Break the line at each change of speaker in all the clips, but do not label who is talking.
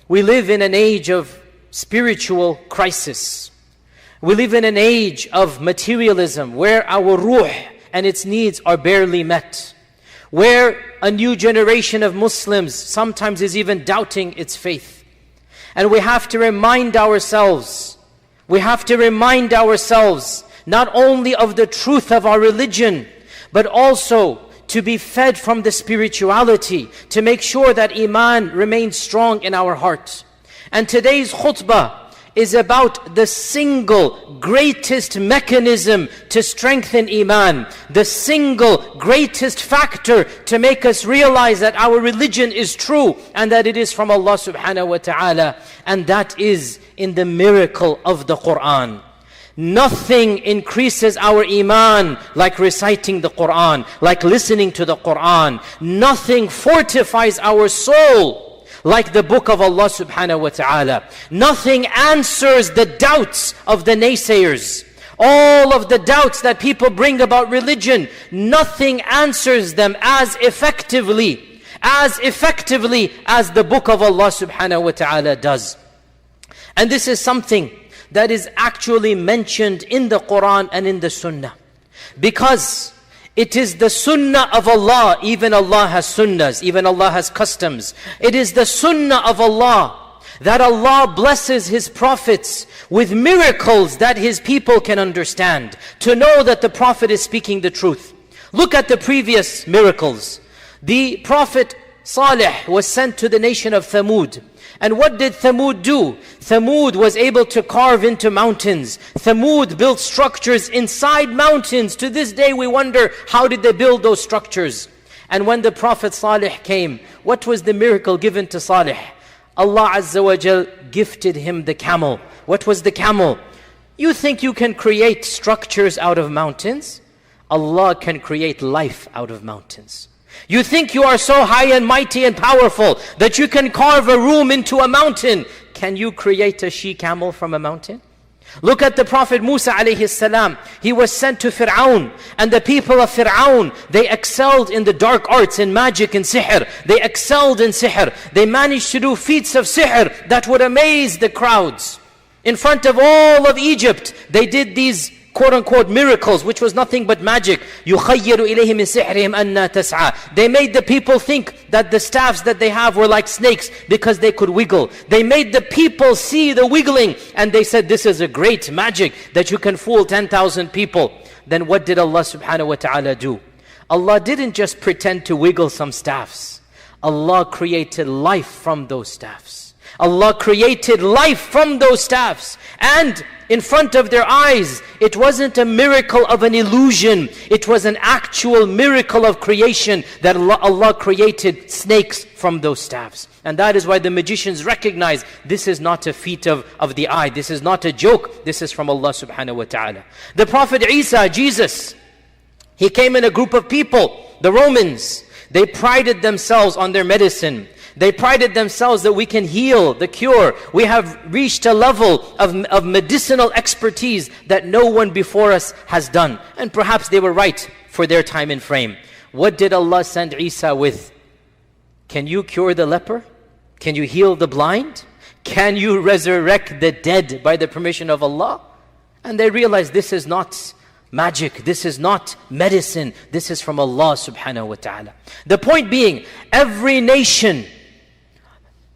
We live in an age of spiritual crisis. We live in an age of materialism where our ruh and its needs are barely met. Where a new generation of Muslims sometimes is even doubting its faith. And we have to remind ourselves not only of the truth of our religion, but also to be fed from the spirituality, to make sure that Iman remains strong in our heart. And today's khutbah is about the single greatest mechanism to strengthen Iman, the single greatest factor to make us realize that our religion is true and that it is from Allah subhanahu wa ta'ala, and that is in the miracle of the Qur'an. Nothing increases our Iman like reciting the Qur'an, like listening to the Qur'an. Nothing fortifies our soul like the book of Allah subhanahu wa ta'ala. Nothing answers the doubts of the naysayers. All of the doubts that people bring about religion, nothing answers them as effectively as the book of Allah subhanahu wa ta'ala does. And this is something that is actually mentioned in the Qur'an and in the Sunnah. Because it is the Sunnah of Allah. Even Allah has Sunnahs, even Allah has customs. It is the Sunnah of Allah that Allah blesses His prophets with miracles that His people can understand, to know that the Prophet is speaking the truth. Look at the previous miracles. The Prophet Salih was sent to the nation of Thamud. And what did Thamud do? Thamud was able to carve into mountains. Thamud built structures inside mountains. To this day we wonder, how did they build those structures? And when the Prophet Salih came, what was the miracle given to Salih? Allah Azza wa Jal gifted him the camel. What was the camel? You think you can create structures out of mountains? Allah can create life out of mountains. You think you are so high and mighty and powerful that you can carve a room into a mountain. Can you create a she-camel from a mountain? Look at the Prophet Musa alayhi salam. He was sent to Fir'aun, and the people of Fir'aun, they excelled in the dark arts, in magic and sihr. They excelled in sihr. They managed to do feats of sihr that would amaze the crowds. In front of all of Egypt, they did these quote-unquote miracles, which was nothing but magic. يُخَيِّرُ إِلَيْهِ مِنْ سِحْرِهِمْ أَنَّا تَسْعَى. They made the people think that the staffs that they have were like snakes because they could wiggle. They made the people see the wiggling, and they said, this is a great magic that you can fool 10,000 people. Then what did Allah subhanahu wa ta'ala do? Allah didn't just pretend to wiggle some staffs. Allah created life from those staffs. Allah created life from those staffs. And in front of their eyes, it wasn't a miracle of an illusion. It was an actual miracle of creation, that Allah created snakes from those staffs. And that is why the magicians recognize this is not a feat of the eye. This is not a joke. This is from Allah subhanahu wa ta'ala. The Prophet Isa, Jesus, he came in a group of people, the Romans. They prided themselves on their medicine. They prided themselves that we can heal, the cure. We have reached a level of medicinal expertise that no one before us has done. And perhaps they were right for their time and frame. What did Allah send Isa with? Can you cure the leper? Can you heal the blind? Can you resurrect the dead by the permission of Allah? And they realized this is not magic, this is not medicine, this is from Allah subhanahu wa ta'ala. The point being, every nation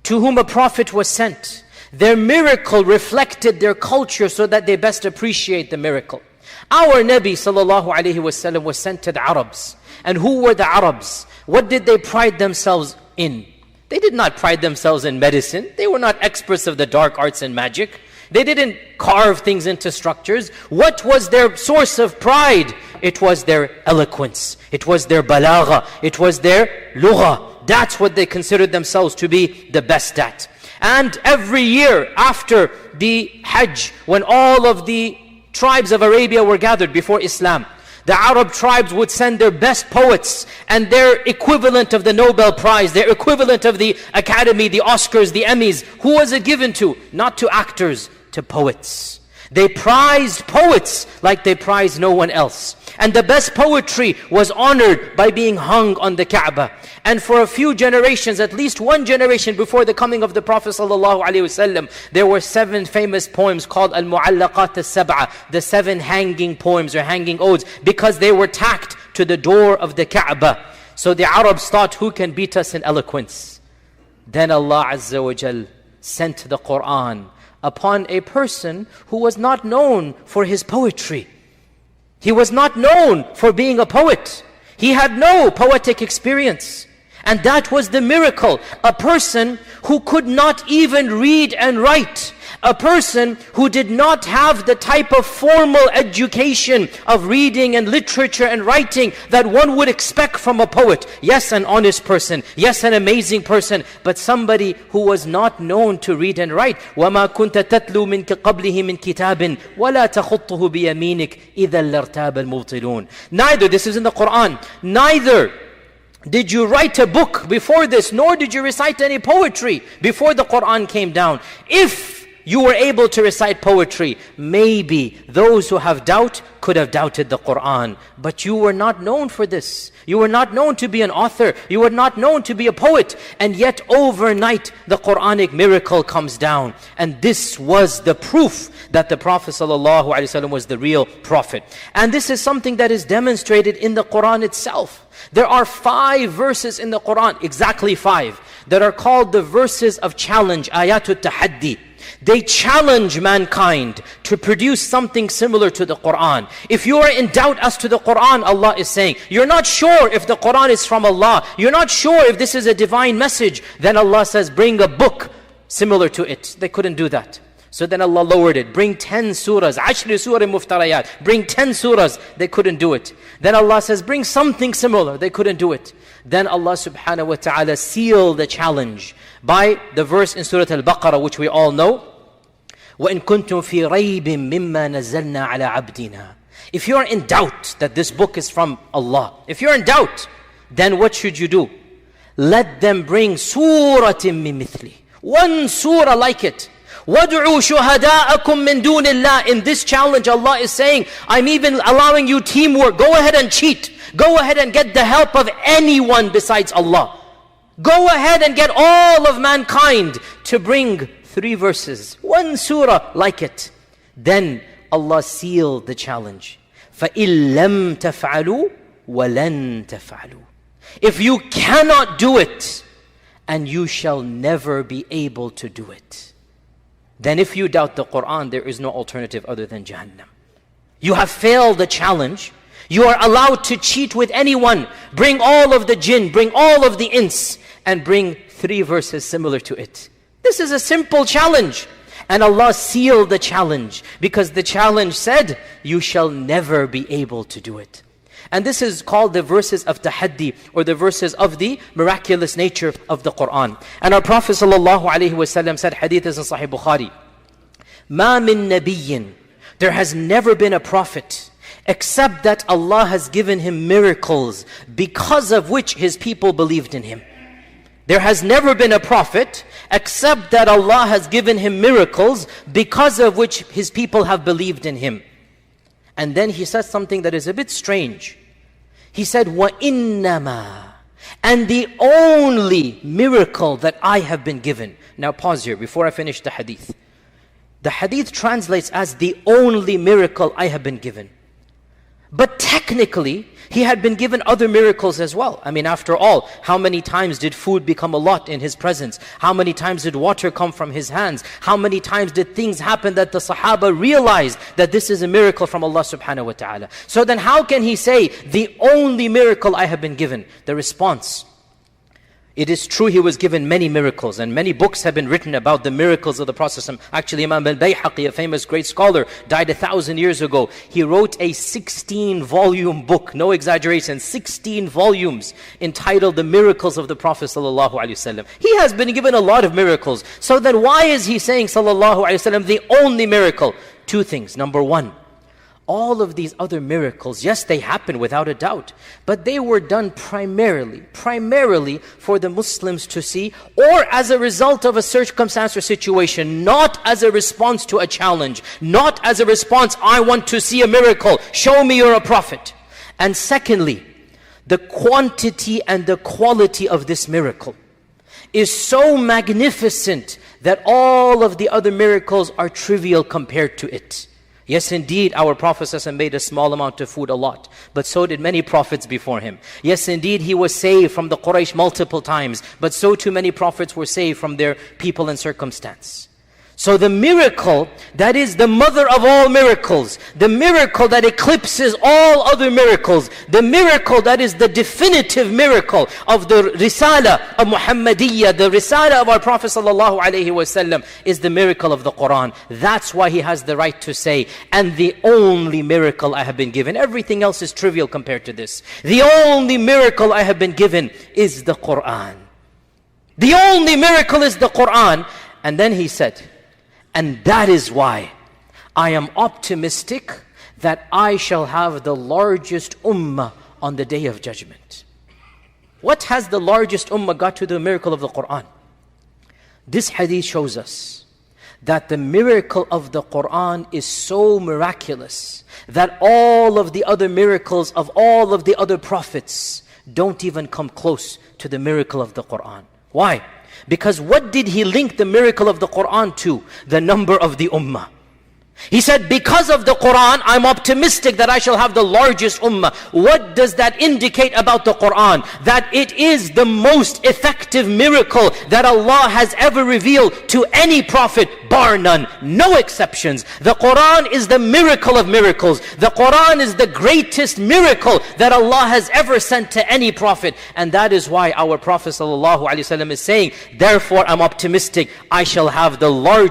to whom a prophet was sent, their miracle reflected their culture so that they best appreciate the miracle. Our Nabi sallallahu alayhi wasallam was sent to the Arabs. And who were the Arabs? What did they pride themselves in? They did not pride themselves in medicine. They were not experts of the dark arts and magic. They didn't carve things into structures. What was their source of pride? It was their eloquence. It was their balagha. It was their lugha. That's what they considered themselves to be the best at. And every year after the Hajj, when all of the tribes of Arabia were gathered before Islam, the Arab tribes would send their best poets and their equivalent of the Nobel Prize, their equivalent of the Academy, the Oscars, the Emmys. Who was it given to? Not to actors, to poets. They prized poets like they prized no one else. And the best poetry was honored by being hung on the Kaaba. And for a few generations, at least one generation before the coming of the Prophet ﷺ, there were 7 famous poems called Al-Mu'allaqat al-Sab'a, the 7 hanging poems or hanging odes, because they were tacked to the door of the Kaaba. So the Arabs thought, who can beat us in eloquence? Then Allah Azza wa Jal sent the Qur'an upon a person who was not known for his poetry. He was not known for being a poet. He had no poetic experience. And that was the miracle. A person who could not even read and write. A person who did not have the type of formal education of reading and literature and writing that one would expect from a poet. Yes, an honest person. Yes, an amazing person. But somebody who was not known to read and write. وَمَا كُنْتَ تَتْلُو مِنْ قَبْلِهِ مِنْ كِتَابٍ وَلَا تَخُطُّهُ بِيَمِينِكَ إِذَا لَارْتَابَ الْمُبْطِلُونَ. Neither, this is in the Qur'an, neither did you write a book before this, nor did you recite any poetry before the Qur'an came down. If you were able to recite poetry, maybe those who have doubt could have doubted the Qur'an. But you were not known for this. You were not known to be an author. You were not known to be a poet. And yet overnight, the Qur'anic miracle comes down. And this was the proof that the Prophet ﷺ was the real prophet. And this is something that is demonstrated in the Qur'an itself. There are 5 verses in the Qur'an, exactly 5, that are called the verses of challenge, ayatul tahaddi. They challenge mankind to produce something similar to the Qur'an. If you are in doubt as to the Qur'an, Allah is saying, you're not sure if the Qur'an is from Allah, you're not sure if this is a divine message, then Allah says, bring a book similar to it. They couldn't do that. So then Allah lowered it. Bring 10 surahs. 10 surah muftarayat. Bring 10 surahs. They couldn't do it. Then Allah says, bring something similar. They couldn't do it. Then Allah subhanahu wa ta'ala sealed the challenge by the verse in Surah Al-Baqarah, which we all know. وَإِن كُنْتُمْ فِي رَيْبٍ مِّمَّا نَزَّلْنَا عَلَىٰ عَبْدِنَا. If you are in doubt that this book is from Allah, if you're in doubt, then what should you do? Let them bring surah مِّن مِثْلِ, one surah like it. وَادْعُوا شُهَدَاءَكُم مِّن دُونِ اللَّهِ. In this challenge, Allah is saying, I'm even allowing you teamwork. Go ahead and cheat. Go ahead and get the help of anyone besides Allah. Go ahead and get all of mankind to bring 3 verses, one surah like it. Then Allah sealed the challenge. فَإِن لَمْ تَفْعَلُوا وَلَن تَفْعَلُوا. If you cannot do it, and you shall never be able to do it, then if you doubt the Qur'an, there is no alternative other than Jahannam. You have failed the challenge. You are allowed to cheat with anyone. Bring all of the jinn, bring all of the ins, and bring 3 verses similar to it. This is a simple challenge. And Allah sealed the challenge because the challenge said, you shall never be able to do it. And this is called the verses of tahaddi, or the verses of the miraculous nature of the Qur'an. And our Prophet ﷺ said, hadith is in Sahih Bukhari, مَا مِن نَبِيٍّ. There has never been a prophet except that Allah has given him miracles because of which his people believed in him. There has never been a prophet except that Allah has given him miracles because of which his people have believed in him. And then he says something that is a bit strange. He said, وَإِنَّمَا. And the only miracle that I have been given. Now pause here before I finish the hadith. The hadith translates as the only miracle I have been given. But technically, he had been given other miracles as well. I mean, after all, how many times did food become a lot in his presence? How many times did water come from his hands? How many times did things happen that the Sahaba realized that this is a miracle from Allah subhanahu wa ta'ala? So then how can he say, the only miracle I have been given? The response, it is true he was given many miracles, and many books have been written about the miracles of the Prophet. Actually, Imam al-Bayhaqi, a famous great scholar, died 1,000 years ago. He wrote a 16-volume book, no exaggeration, 16 volumes, entitled The Miracles of the Prophet ﷺ. He has been given a lot of miracles. So then why is he saying ﷺ the only miracle? 2 things. Number 1, all of these other miracles, yes, they happened without a doubt, but they were done primarily for the Muslims to see, or as a result of a circumstance or situation, not as a response to a challenge, not as a response, I want to see a miracle, show me you're a prophet. And secondly, the quantity and the quality of this miracle is so magnificent that all of the other miracles are trivial compared to it. Yes, indeed, our Prophet ﷺ made a small amount of food a lot, but so did many prophets before him. Yes, indeed, he was saved from the Quraysh multiple times, but so too many prophets were saved from their people and circumstance. So the miracle that is the mother of all miracles, the miracle that eclipses all other miracles, the miracle that is the definitive miracle of the Risala of Muhammadiyya, the Risala of our Prophet ﷺ, is the miracle of the Qur'an. That's why he has the right to say, and the only miracle I have been given. Everything else is trivial compared to this. The only miracle I have been given is the Qur'an. The only miracle is the Qur'an. And then he said, and that is why I am optimistic that I shall have the largest ummah on the Day of Judgment. What has the largest ummah got to the miracle of the Qur'an? This hadith shows us that the miracle of the Qur'an is so miraculous that all of the other miracles of all of the other prophets don't even come close to the miracle of the Qur'an. Why? Because what did he link the miracle of the Qur'an to? The number of the ummah. He said, because of the Qur'an, I'm optimistic that I shall have the largest ummah. What does that indicate about the Qur'an? That it is the most effective miracle that Allah has ever revealed to any prophet, bar none, no exceptions. The Qur'an is the miracle of miracles. The Qur'an is the greatest miracle that Allah has ever sent to any prophet. And that is why our Prophet ﷺ is saying, therefore I'm optimistic I shall have the largest